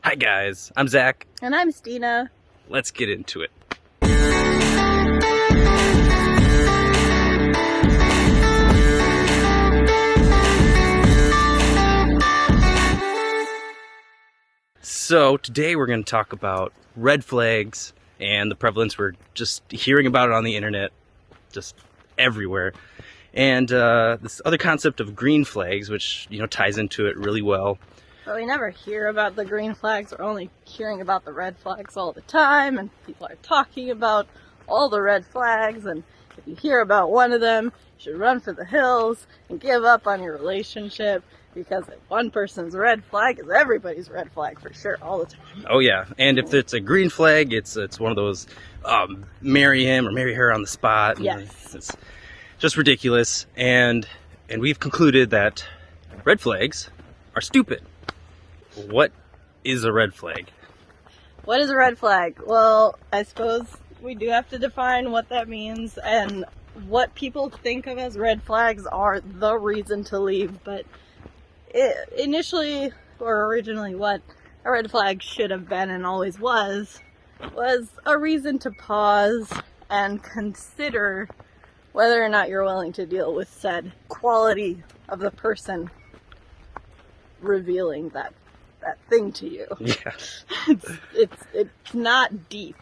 Hi guys, I'm Zach. And I'm Stina. Let's get into it. So today we're going to talk about red flags and the prevalence. We're just hearing about it on the internet, just everywhere. And this other concept of green flags, which, ties into it really well. But we never hear about the green flags. We're only hearing about the red flags all the time, and people are talking about all the red flags, and if you hear about one of them, you should run for the hills and give up on your relationship, because if one person's red flag is everybody's red flag for sure, all the time. Oh yeah, and if it's a green flag, it's one of those marry him or marry her on the spot. Yes. It's just ridiculous, and we've concluded that red flags are stupid. What is a red flag? What is a red flag? Well, I suppose we do have to define what that means, and what people think of as red flags are the reason to leave, but initially, or originally, what a red flag should have been and always was a reason to pause and consider whether or not you're willing to deal with said quality of the person revealing that thing to you. Yeah. It's not deep.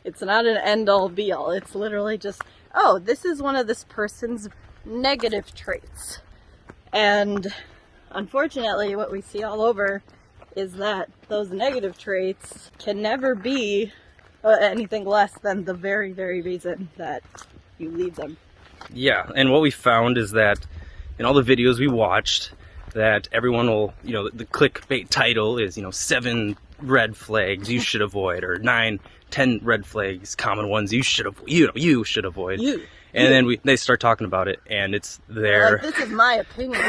It's not an end-all be-all. It's literally just, oh, this is one of this person's negative traits. And unfortunately, what we see all over is that those negative traits can never be anything less than the very, very reason that you leave them. Yeah, and what we found is that in all the videos we watched, that everyone will, the clickbait title is, 7 red flags you should avoid, or 9, 10 red flags, common ones you should avoid, you should avoid. And then they start talking about it, and it's there. This is my opinion.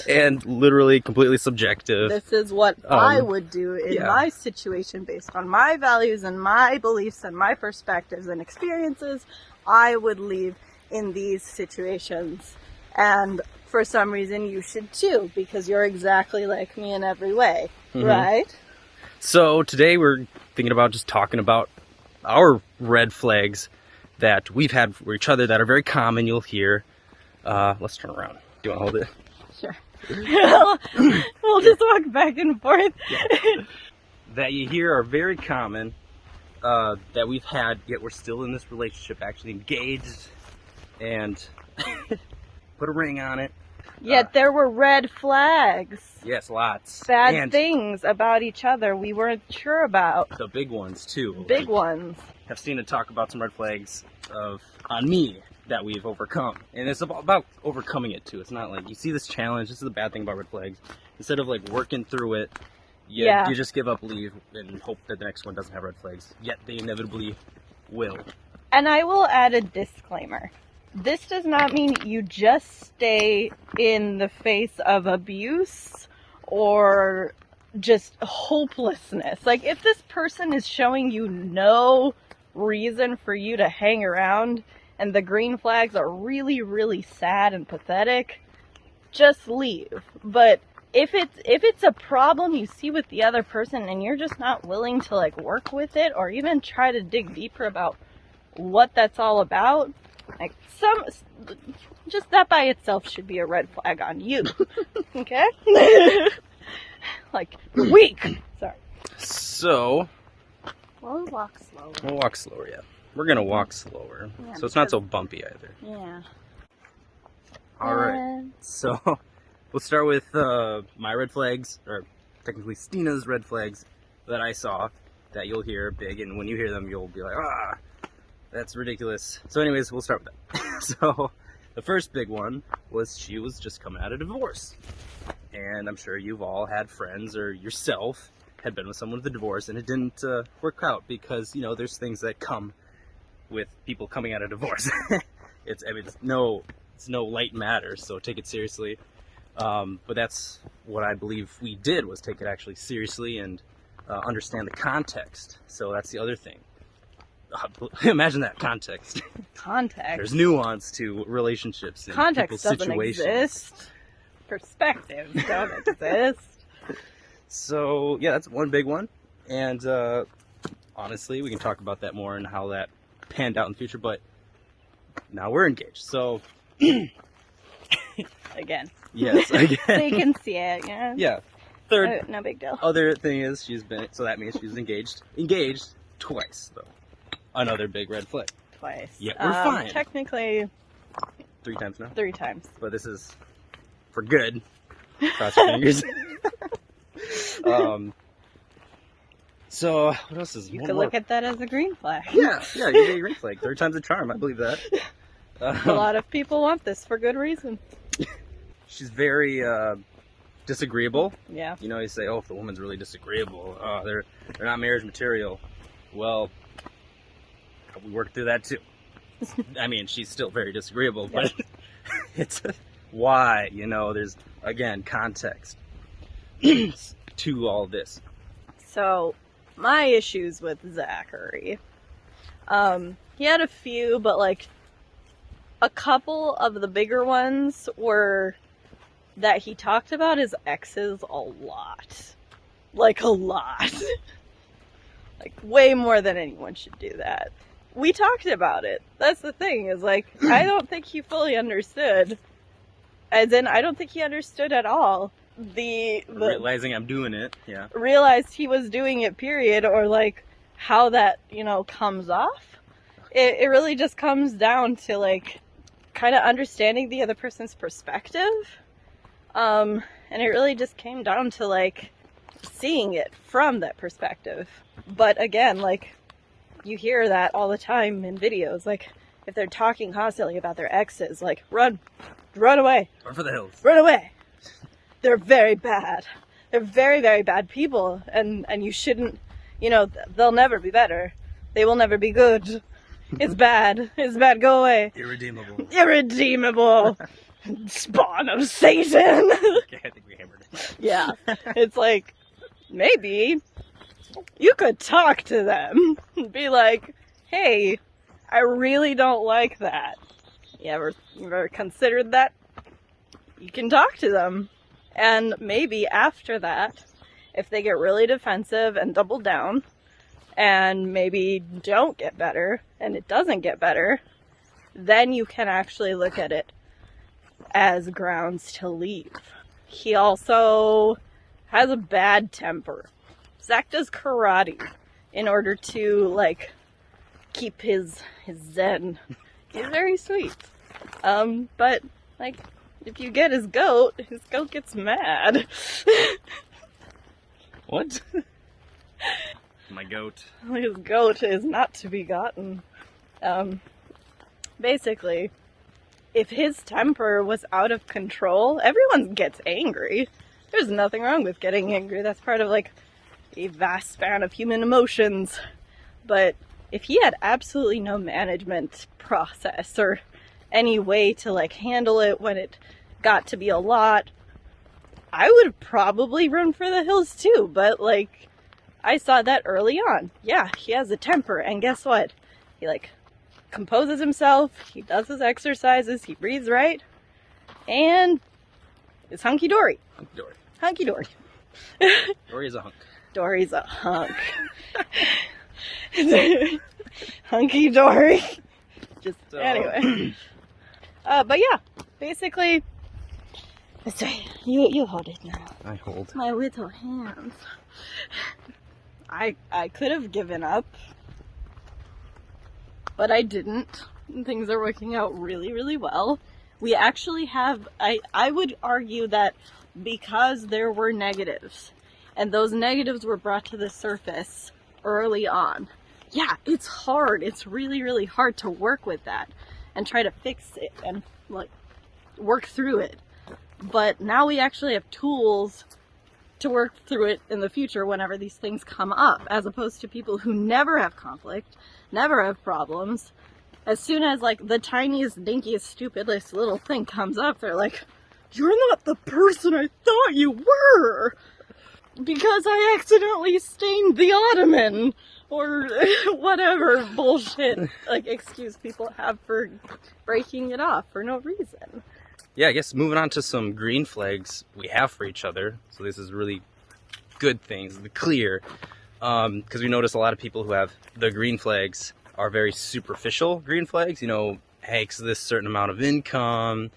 And literally completely subjective. This is what I would do in my situation based on my values and my beliefs and my perspectives and experiences. I would leave in these situations. And for some reason you should too, because you're exactly like me in every way, right? So today we're thinking about just talking about our red flags that we've had for each other that are very common. You'll hear. Let's turn around. Do you want to hold it? Sure. We'll just walk back and forth. That you hear are very common, that we've had, yet we're still in this relationship, actually engaged, and put a ring on it. Yet there were red flags. Yes, lots. Bad things about each other we weren't sure about. The big ones, too. Big ones. I've seen to talk about some red flags on me that we've overcome. And it's about overcoming it, too. It's not like you see this challenge. This is the bad thing about red flags. Instead of working through it, you just give up, leave, and hope that the next one doesn't have red flags. Yet they inevitably will. And I will add a disclaimer. This does not mean you just stay in the face of abuse or just hopelessness. Like, if this person is showing you no reason for you to hang around and the green flags are really, really sad and pathetic, just leave. But if it's a problem you see with the other person and you're just not willing to work with it or even try to dig deeper about what that's all about, just that by itself should be a red flag on you. Okay? Weak. Sorry. So We'll walk slower. We'll walk slower, yeah. We're gonna walk slower. Yeah, so it's not so bumpy either. Yeah. Alright. So we'll start with my red flags, or technically Stina's red flags that I saw that you'll hear big, and when you hear them you'll be like, that's ridiculous. So anyways, we'll start with that. So the first big one was she was just coming out of divorce. And I'm sure you've all had friends or yourself had been with someone with a divorce and it didn't work out because, there's things that come with people coming out of divorce. It's no light matter, so take it seriously. But that's what I believe we did, was take it actually seriously and understand the context. So that's the other thing. Imagine that context. Context. There's nuance to relationships and context people's doesn't situations. exist. Perspectives don't exist. So yeah, that's one big one, and honestly, we can talk about that more and how that panned out in the future. But now we're engaged, so Again. yes, So again. you can see it, yeah. Yeah. Third, No big deal. other thing is so that means she's engaged twice, though. Another big red flag. Twice. Yeah, we're fine. Technically, 3 times now. 3 times. But this is for good. Cross your fingers. So what else is You one could more? look at that as a green flag. Yeah, you get a green flag. 3 times a charm. I believe that. A lot of people want this for good reason. She's very disagreeable. Yeah. You know, you say, "Oh, if the woman's really disagreeable, they're not marriage material." Well, we worked through that too. I mean, she's still very disagreeable, but it's why, you know, there's again context to all this. So, my issues with Zachary. He had a few, but like a couple of the bigger ones were that he talked about his exes a lot. Like a lot. Like way more than anyone should do that. We talked about it. That's the thing, is like, I don't think he fully understood. As in, I don't think he understood at all the Realizing I'm doing it, yeah. realized he was doing it, period, or like how that, you know, comes off. It really just comes down to like kind of understanding the other person's perspective. And it really just came down to like seeing it from that perspective. But again, like, you hear that all the time in videos, like if they're talking constantly about their exes, like run away, Run for the hills. run away. They're very bad. They're very, very bad people, and you shouldn't, you know, they'll never be better. They will never be good. It's bad. It's bad. Go away. Irredeemable. Irredeemable. Spawn of Satan. Okay, I think we hammered it. Yeah. It's like, maybe you could talk to them. Be like, hey, I really don't like that. You ever considered that? You can talk to them. And maybe after that, if they get really defensive and double down, and maybe don't get better, and it doesn't get better, then you can actually look at it as grounds to leave. He also has a bad temper. Zakh does karate in order to, like, keep his zen. He's very sweet. But, like, if you get his goat gets mad. What? My goat. His goat is not to be gotten. Basically, if his temper was out of control, everyone gets angry. There's nothing wrong with getting angry. That's part of, like, a vast span of human emotions. But if he had absolutely no management process or any way to, like, handle it when it got to be a lot, I would probably run for the hills too. But, like, I saw that early on. Yeah, he has a temper, and guess what? He, like, composes himself, he does his exercises, he breathes right, and it's hunky-dory. Hunky-dory. Hunky-dory. Dory's a hunk. Dory's a hunk. Hunky-dory. Just, So- anyway. But yeah, basically, this way, you hold it now. I hold. My little hands. I could have given up, but I didn't. Things are working out really, really well. We actually have, I would argue that because there were negatives, and those negatives were brought to the surface early on. Yeah, it's hard. It's really, really hard to work with that and try to fix it and, like, work through it. But now we actually have tools to work through it in the future whenever these things come up, as opposed to people who never have conflict, never have problems. As soon as, like, the tiniest, dinkiest, stupidest little thing comes up, they're like, "You're not the person I thought you were! Because I accidentally stained the ottoman!" Or whatever bullshit, like, excuse people have for breaking it off for no reason. Yeah, I guess moving on to some green flags we have for each other. So this is really good things, the clear. Because we notice a lot of people who have the green flags are very superficial green flags. You know, makes this certain amount of income,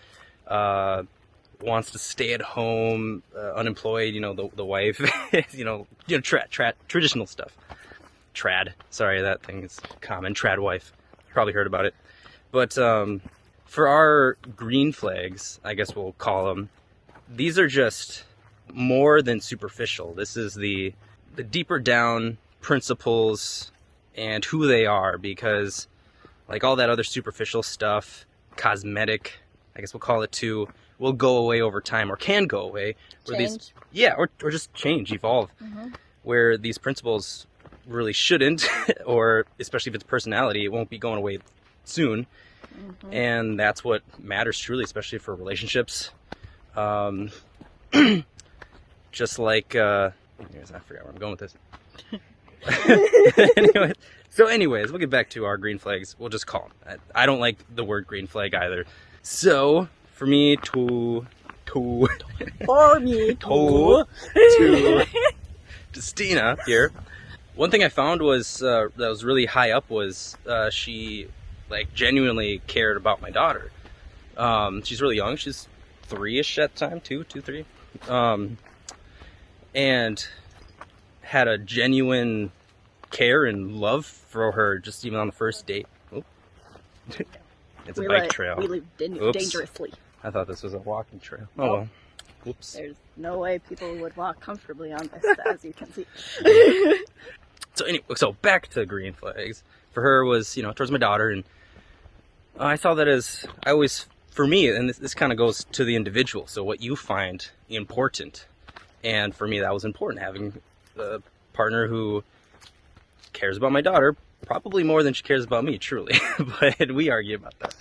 wants to stay at home, unemployed. You know, the wife. Traditional stuff. Trad. Sorry, that thing is common. Trad wife. Probably heard about it. But for our green flags, I guess we'll call them, these are just more than superficial. This is the deeper down principles and who they are, because like all that other superficial stuff, cosmetic, I guess we'll call it too, will go away over time, or can go away. Change. Or just change, evolve. Where these principles really shouldn't, or especially if it's personality, it won't be going away soon. And that's what matters truly, especially for relationships. Just like anyways, I forgot where I'm going with this. Anyways, we'll get back to our green flags. We'll just call them. I don't like the word green flag either. So for me to Stina here, one thing I found was that was really high up was she like genuinely cared about my daughter. She's really young. She's 3-ish at the time, 2, 3. And had a genuine care and love for her, just even on the first date. It's a bike trail. We live dangerously. I thought this was a walking trail. Oh well. Whoops. There's no way people would walk comfortably on this, as you can see. So anyway, so back to green flags. For her was, towards my daughter, and I saw that as, for me, and this kind of goes to the individual, so what you find important. And for me, that was important, having a partner who cares about my daughter, probably more than she cares about me, truly. But we argue about that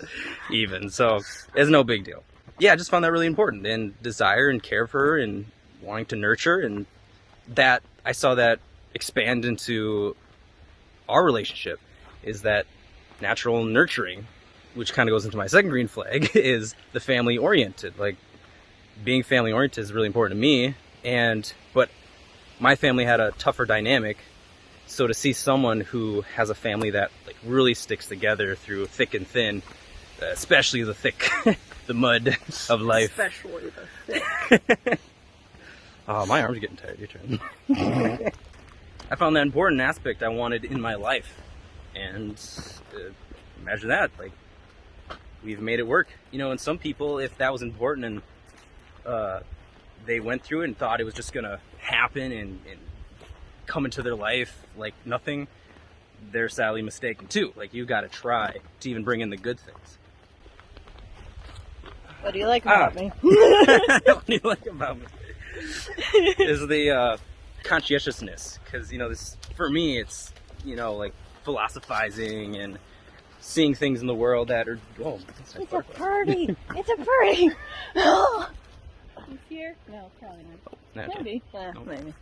even, so it's no big deal. Yeah, I just found that really important, and desire and care for her and wanting to nurture, and that I saw that expand into our relationship, is that natural nurturing, which kind of goes into my second green flag, is the family oriented. Like, being family oriented is really important to me. But my family had a tougher dynamic, so to see someone who has a family that like really sticks together through thick and thin, especially the thick, the mud of life. Especially the thick. Oh, my arm's getting tired. Your turn. I found that important aspect I wanted in my life, and imagine that, like, we've made it work. And some people, if that was important and they went through it and thought it was just gonna happen and come into their life like nothing, they're sadly mistaken too. Like, you gotta try to even bring in the good things. What do you like about me? What do you like about me? Is the conscientiousness, because this, for me, it's like philosophizing and seeing things in the world that are it's a party. It's a party. He's here? No, probably not. Maybe. Yeah, nope. Maybe.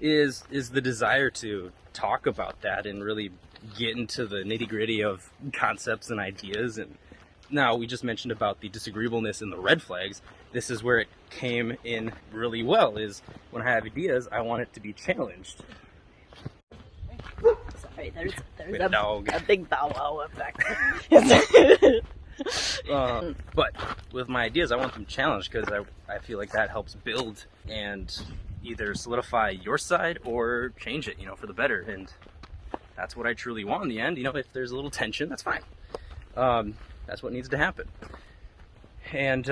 Is the desire to talk about that and really get into the nitty-gritty of concepts and ideas. And now we just mentioned about the disagreeableness in the red flags. This is where it came in really well, is when I have ideas, I want it to be challenged. Sorry, there's a big bow wow up back there. But with my ideas, I want them challenged, because I feel like that helps build and either solidify your side or change it, for the better. And that's what I truly want in the end. If there's a little tension, that's fine. That's what needs to happen. And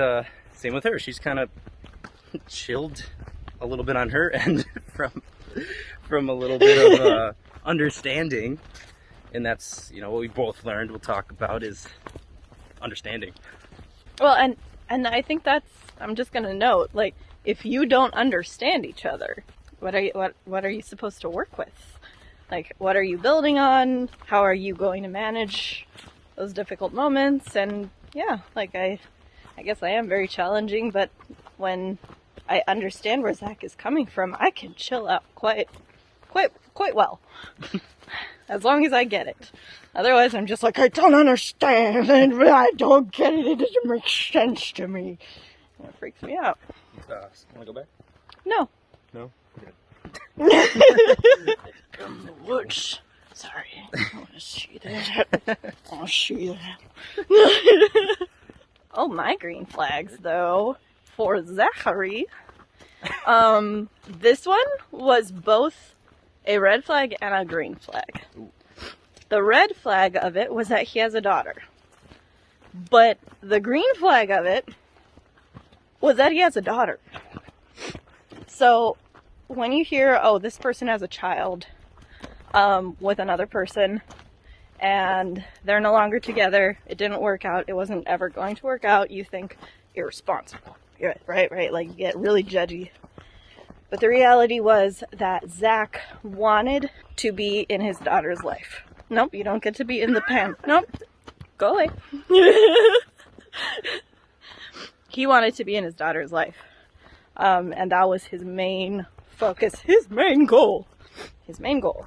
same with her. She's kind of chilled a little bit on her end from a little bit of understanding. And that's, what we both learned, we'll talk about, is understanding. Well, and I think I'm just gonna note, like, if you don't understand each other, what are you supposed to work with? Like, what are you building on? How are you going to manage those difficult moments? And yeah, like, I guess I am very challenging, but when I understand where Zakh is coming from, I can chill out quite well. As long as I get it. Otherwise, I'm just like, I don't understand, and I don't get it, it doesn't make sense to me. And it freaks me out. Want to go back? No. No? Okay. From the woods. Sorry, I want to see that. I want to see that. Oh, my green flags, though, for Zachary. This one was both a red flag and a green flag. The red flag of it was that he has a daughter. But the green flag of it was that he has a daughter. So when you hear, oh, this person has a child with another person and they're no longer together, it didn't work out, it wasn't ever going to work out, you think irresponsible. Right? Like, you get really judgy. But the reality was that Zakh wanted to be in his daughter's life. Nope, you don't get to be in the pen. Nope, go away. He wanted to be in his daughter's life. And that was his main focus, his main goal. Mango.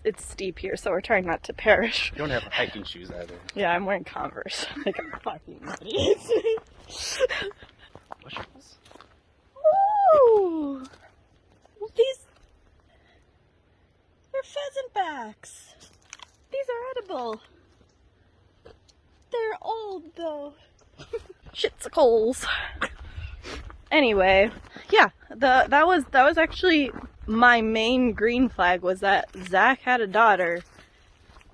It's steep here, so we're trying not to perish. You don't have hiking shoes either. Yeah, I'm wearing Converse. Like I'm fucking idiot. Mushrooms? Ooh! They're pheasant backs. These are edible. They're old though. Shitsicles. Anyway, yeah, that was actually my main green flag, was that Zakh had a daughter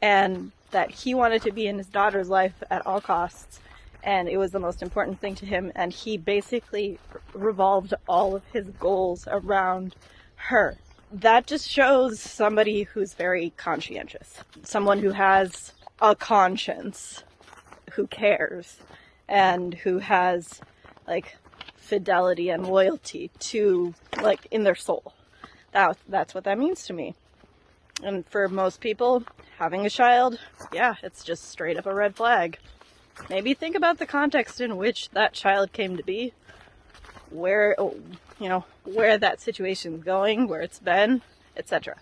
and that he wanted to be in his daughter's life at all costs, and it was the most important thing to him, and he basically revolved all of his goals around her. That just shows somebody who's very conscientious, someone who has a conscience, who cares, and who has like fidelity and loyalty to, like, in their soul. That's what that means to me. And for most people, having a child, yeah, it's just straight up a red flag. Maybe think about the context in which that child came to be, where that situation's going, where it's been, etc.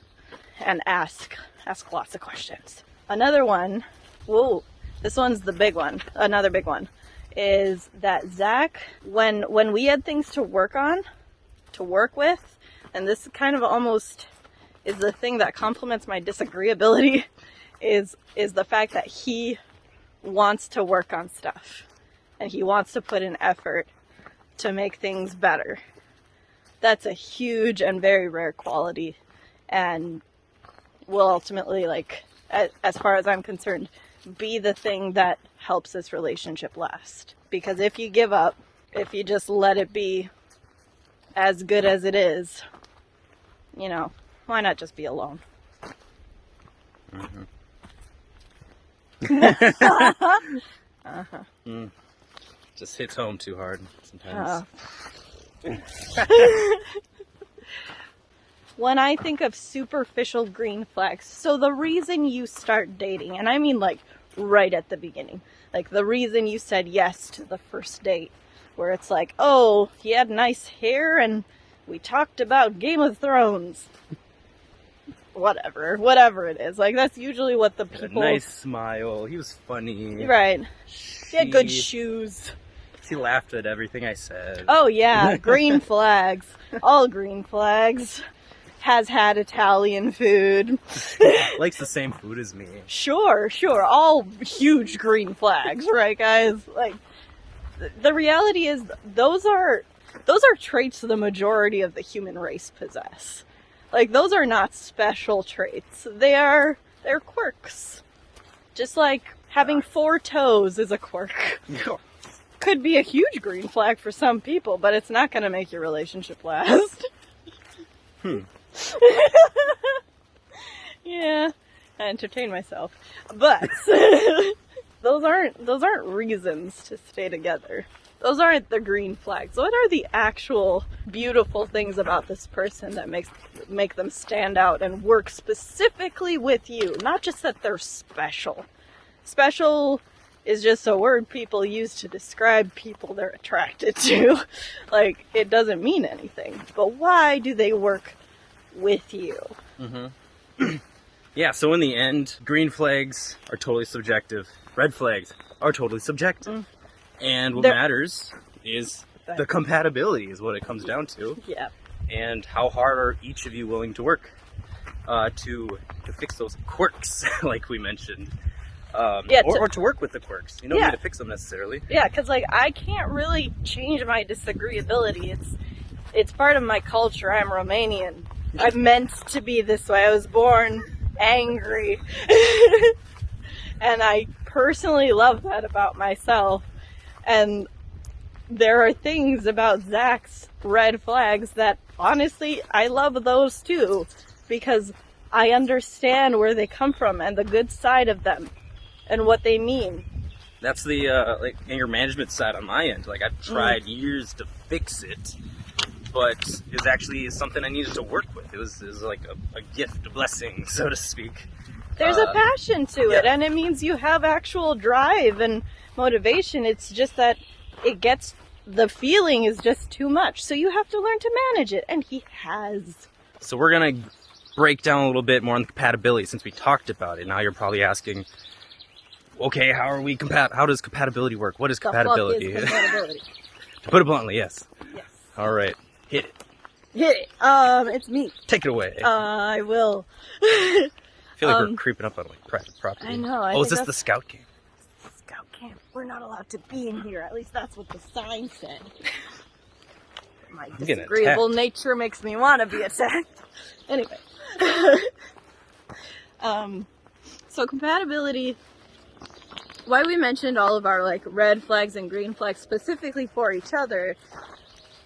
And ask lots of questions. Another one, this one's the big one, another big one, is that Zakh, when we had things to work with, and this kind of almost is the thing that complements my disagreeability, is the fact that he wants to work on stuff, and he wants to put in effort to make things better. That's a huge and very rare quality, and will ultimately, like, as far as I'm concerned, be the thing that helps this relationship last. Because if you give up, if you just let it be as good as it is, why not just be alone? Mm-hmm. Just hits home too hard sometimes. When I think of superficial green flags, so the reason you start dating, and I mean like right at the beginning, like the reason you said yes to the first date, where it's like, oh, he had nice hair and we talked about Game of Thrones. Whatever it is. Like, that's usually what the people... A nice smile. He was funny. Right. He had good shoes. He laughed at everything I said. Oh, yeah. Green flags. All green flags. Has had Italian food. Likes the same food as me. Sure. All huge green flags, right, guys? Like, the reality is, those are traits the majority of the human race possess. Like, those are not special traits. They're quirks. Just like having 4 toes is a quirk. Could be a huge green flag for some people, but it's not going to make your relationship last. Yeah, I entertain myself. But those aren't reasons to stay together. Those aren't the green flags. What are the actual beautiful things about this person that make them stand out and work specifically with you? Not just that they're special. Special is just a word people use to describe people they're attracted to. Like, it doesn't mean anything. But why do they work with you? Mm-hmm. Yeah, so in the end, green flags are totally subjective. Red flags are totally subjective. And what matters is the compatibility is what it comes down to. Yeah. And how hard are each of you willing to work to fix those quirks, like we mentioned, or to work with the quirks. You don't need to fix them necessarily. Yeah, because like I can't really change my disagreeability. It's part of my culture. I'm Romanian. I'm meant to be this way. I was born angry, and I personally love that about myself. And there are things about Zakh's red flags that honestly I love those too, because I understand where they come from and the good side of them and what they mean. That's the like anger management side on my end. Like I've tried years to fix it, but it was actually something I needed to work with. It was like a gift, a blessing, so to speak. There's a passion to it, and it means you have actual drive and motivation. It's just that the feeling is just too much, so you have to learn to manage it, and he has. So we're gonna break down a little bit more on the compatibility since we talked about it. Now you're probably asking, okay, how does compatibility work? What is compatibility? The fuck is compatibility? To put it bluntly, yes. Yes. All right, hit it. Hit it. It's me. Take it away. I will. I feel like we're creeping up on like private property. I know. Oh, is this the scout camp? Scout camp. We're not allowed to be in here. At least that's what the sign said. My disagreeable nature makes me want to be attacked. Anyway. So compatibility, why we mentioned all of our like red flags and green flags specifically for each other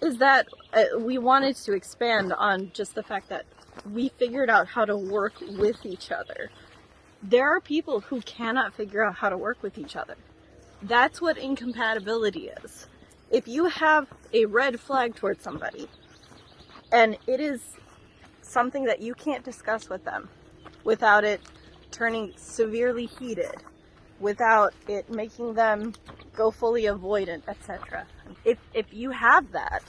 is that we wanted to expand on just the fact that we figured out how to work with each other. There are people who cannot figure out how to work with each other. That's what incompatibility is. If you have a red flag towards somebody and it is something that you can't discuss with them without it turning severely heated, without it making them go fully avoidant, etc. If you have that,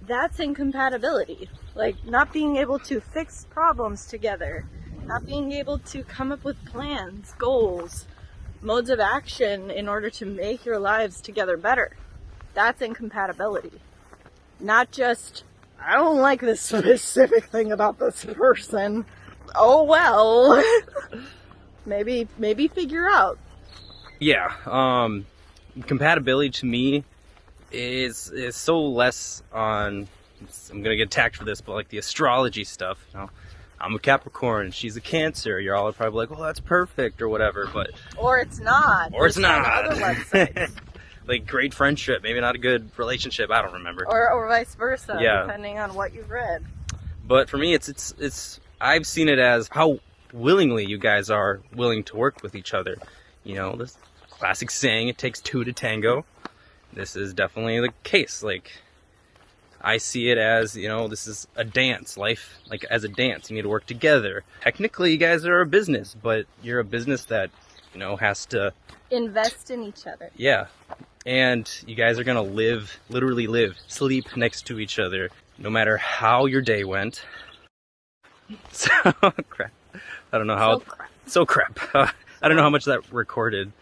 that's incompatibility. Like not being able to fix problems together, not being able to come up with plans, goals, modes of action in order to make your lives together better. That's incompatibility. Not just, I don't like this specific thing about this person. Oh well. maybe figure out. Yeah, compatibility to me is so less on, I'm gonna get attacked for this, but like the astrology stuff. You know, I'm a Capricorn, she's a Cancer. You're all probably like, well, that's perfect or whatever, but or it's not. Or it's not. Other websites. Like great friendship, maybe not a good relationship. I don't remember. Or vice versa, depending on what you've read. But for me, it's I've seen it as how willingly you guys are willing to work with each other. You know, this classic saying, it takes two to tango. This is definitely the case. Like, I see it as, you know, this is a dance. Life, like as a dance, you need to work together. Technically, you guys are a business, but you're a business that, you know, has to invest in each other. Yeah. And you guys are gonna literally live, sleep next to each other, no matter how your day went. So, crap. I don't know how. So crap. I don't know how much that recorded,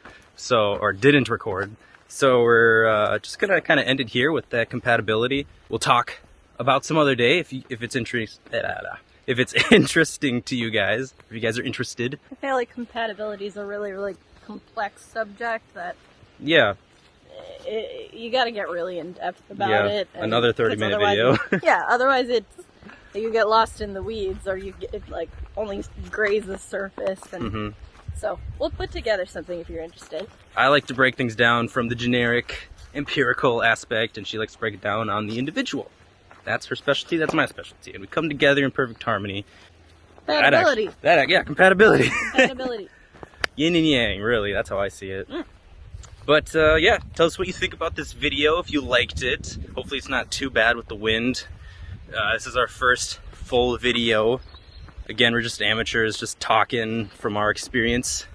or didn't record. So we're just gonna kind of end it here with that compatibility. We'll talk about some other day if it's interesting to you guys. If you guys are interested. I feel like compatibility is a really, really complex subject that. Yeah. You got to get really in depth about it. Another 30-minute video. Otherwise you get lost in the weeds, or it like only graze the surface. And so we'll put together something if you're interested. I like to break things down from the generic, empirical aspect, and she likes to break it down on the individual. That's her specialty. That's my specialty, and we come together in perfect harmony. Compatibility. Compatibility. Compatibility. Yin and yang, really. That's how I see it. But tell us what you think about this video, if you liked it. Hopefully it's not too bad with the wind. This is our first full video. Again, we're just amateurs, just talking from our experience.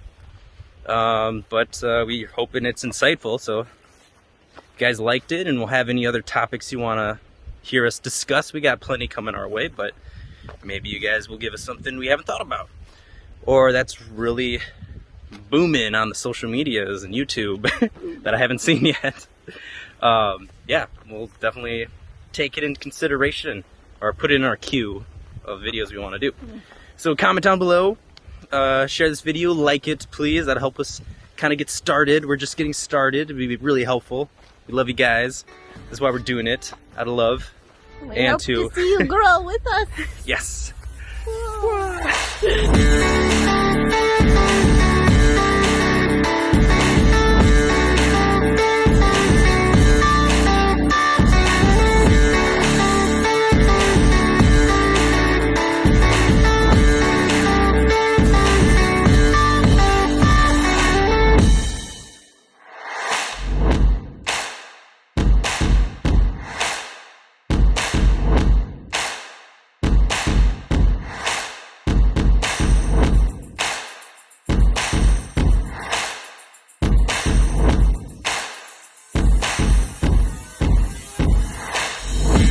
But we're hoping it's insightful, so if you guys liked it and we'll have any other topics you want to hear us discuss, we got plenty coming our way, but maybe you guys will give us something we haven't thought about. Or that's really booming on the social medias and YouTube that I haven't seen yet. yeah, we'll definitely take it into consideration or put it in our queue of videos we want to do. So comment down below, share this video, like it please. That'll help us kind of get started. We're just getting started. It'd be really helpful. We love you guys. That's why we're doing it, out of love. We hope to see you grow with us. Yes.